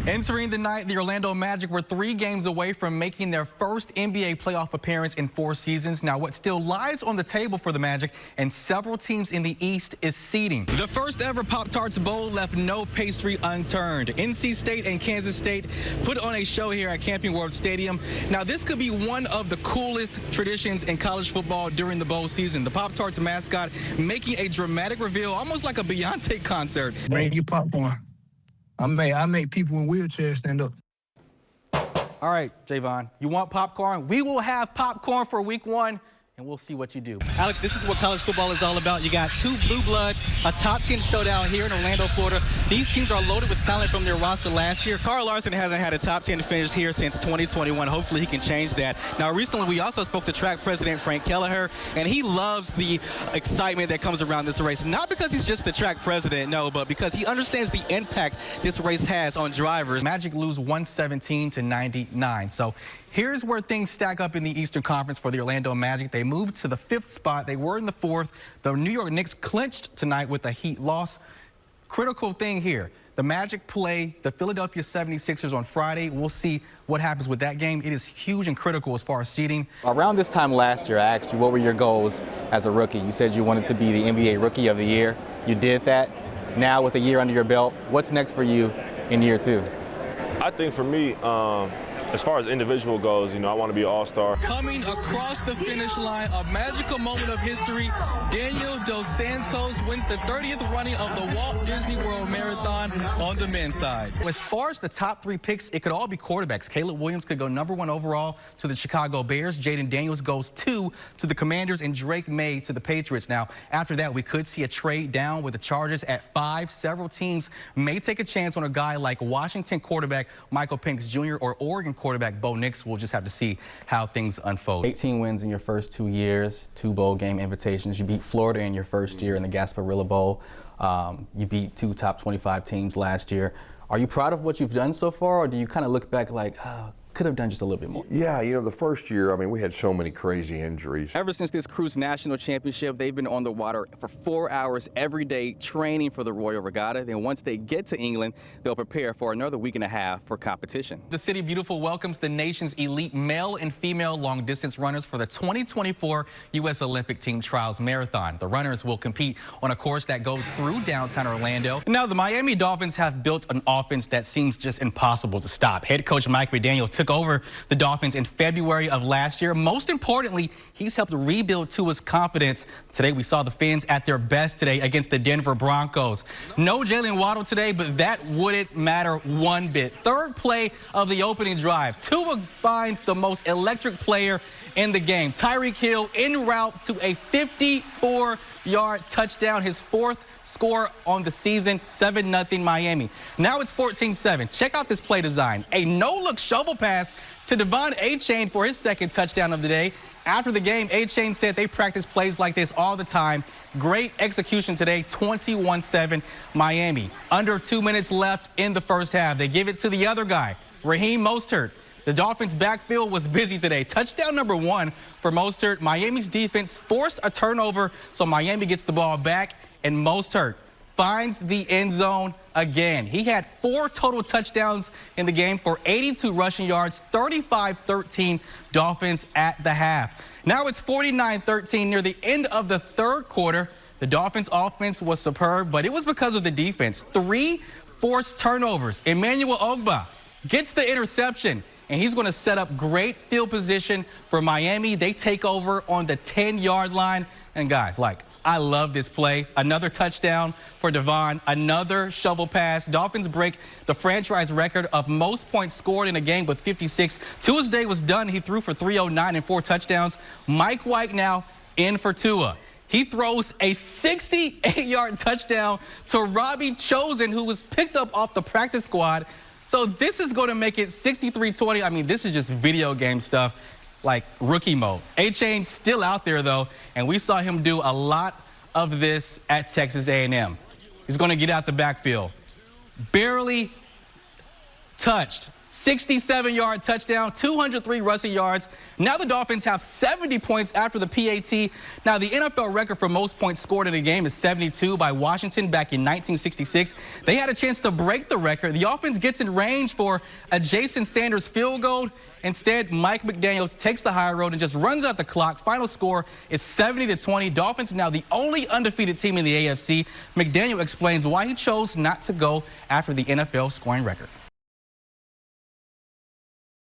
Entering the night, the Orlando Magic were 3 games away from making their first NBA playoff appearance in 4 seasons. Now, what still lies on the table for the Magic and several teams in the East is seeding. The first ever Pop-Tarts Bowl left no pastry unturned. NC State and Kansas State put on a show here at Camping World Stadium. Now, this could be one of the coolest traditions in college football during the bowl season. The Pop-Tarts mascot making a dramatic reveal, almost like a Beyonce concert. Bring your popcorn. I make people in wheelchairs stand up. All right, Javon, you want popcorn? We will have popcorn for week 1, and we'll see what you do. Alex, this is what college football is all about. You got 2 blue bloods, a top 10 showdown here in Orlando, Florida. These teams are loaded with talent from their roster last year. Carl Larson hasn't had a top 10 finish here since 2021. Hopefully he can change that. Now, recently we also spoke to track president Frank Kelleher, and he loves the excitement that comes around this race. Not because he's just the track president, no, but because he understands the impact this race has on drivers. Magic lose 117-99. So here's where things stack up in the Eastern Conference for the Orlando Magic. They moved to the 5th spot. They were in the 4th. The New York Knicks clinched tonight with a Heat loss. Critical thing here. The Magic play the Philadelphia 76ers on Friday. We'll see what happens with that game. It is huge and critical as far as seeding. Around this time last year, I asked you what were your goals as a rookie. You said you wanted to be the NBA Rookie of the Year. You did that. Now with a year under your belt, what's next for you in year 2? I think for me, as far as individual goes, I want to be an all-star. Coming across the finish line, a magical moment of history. Daniel Dos Santos wins the 30th running of the Walt Disney World Marathon on the men's side. As far as the top 3 picks, it could all be quarterbacks. Caleb Williams could go #1 overall to the Chicago Bears. Jaden Daniels goes 2 to the Commanders, and Drake May to the Patriots. Now, after that, we could see a trade down with the Chargers at 5. Several teams may take a chance on a guy like Washington quarterback Michael Penix Jr. or Oregon quarterback Bo Nix. We'll just have to see how things unfold. 18 wins in your first 2 years, 2 bowl game invitations. You beat Florida in your first year in the Gasparilla Bowl. You beat 2 top 25 teams last year. Are you proud of what you've done so far, or do you kind of look back like, oh, could have done just a little bit more? Yeah, the first year, we had so many crazy injuries. Ever since this Cruise National Championship, they've been on the water for 4 hours every day training for the Royal Regatta. Then once they get to England, they'll prepare for another week and a half for competition. The City Beautiful welcomes the nation's elite male and female long-distance runners for the 2024 U.S. Olympic Team Trials Marathon. The runners will compete on a course that goes through downtown Orlando. Now, the Miami Dolphins have built an offense that seems just impossible to stop. Head coach Mike McDaniel took over the Dolphins in February of last year. Most importantly, he's helped rebuild Tua's confidence. Today, we saw the Fins at their best today against the Denver Broncos. No Jalen Waddle today, but that wouldn't matter one bit. 3rd play of the opening drive. Tua finds the most electric player in the game. Tyreek Hill en route to a 54-yard touchdown, his 4th score on the season, 7-0 Miami. Now it's 14-7. Check out this play design. A no-look shovel pass to Devon Achane for his 2nd touchdown of the day. After the game, Achane said they practice plays like this all the time. Great execution today, 21-7 Miami. Under 2 minutes left in the first half. They give it to the other guy, Raheem Mostert. The Dolphins' backfield was busy today. Touchdown #1 for Mostert. Miami's defense forced a turnover, so Miami gets the ball back, and Mostert finds the end zone again. He had 4 total touchdowns in the game for 82 rushing yards, 35-13 Dolphins at the half. Now it's 49-13 near the end of the 3rd quarter. The Dolphins' offense was superb, but it was because of the defense. 3 forced turnovers. Emmanuel Ogbah gets the interception, and he's going to set up great field position for Miami. They take over on the 10-yard line. And guys, I love this play. Another touchdown for Devon, another shovel pass. Dolphins break the franchise record of most points scored in a game with 56. Tua's day was done. He threw for 309 and 4 touchdowns. Mike White now in for Tua. He throws a 68-yard touchdown to Robbie Chosen, who was picked up off the practice squad. So this is going to make it 63-20. This is just video game stuff, like rookie mode. Achane still out there, though, and we saw him do a lot of this at Texas A&M. He's going to get out the backfield. Barely touched. 67-yard touchdown, 203 rushing yards. Now the Dolphins have 70 points after the PAT. Now the NFL record for most points scored in a game is 72 by Washington back in 1966. They had a chance to break the record. The offense gets in range for a Jason Sanders field goal. Instead, Mike McDaniels takes the high road and just runs out the clock. Final score is 70-20. Dolphins now the only undefeated team in the AFC. McDaniel explains why he chose not to go after the NFL scoring record.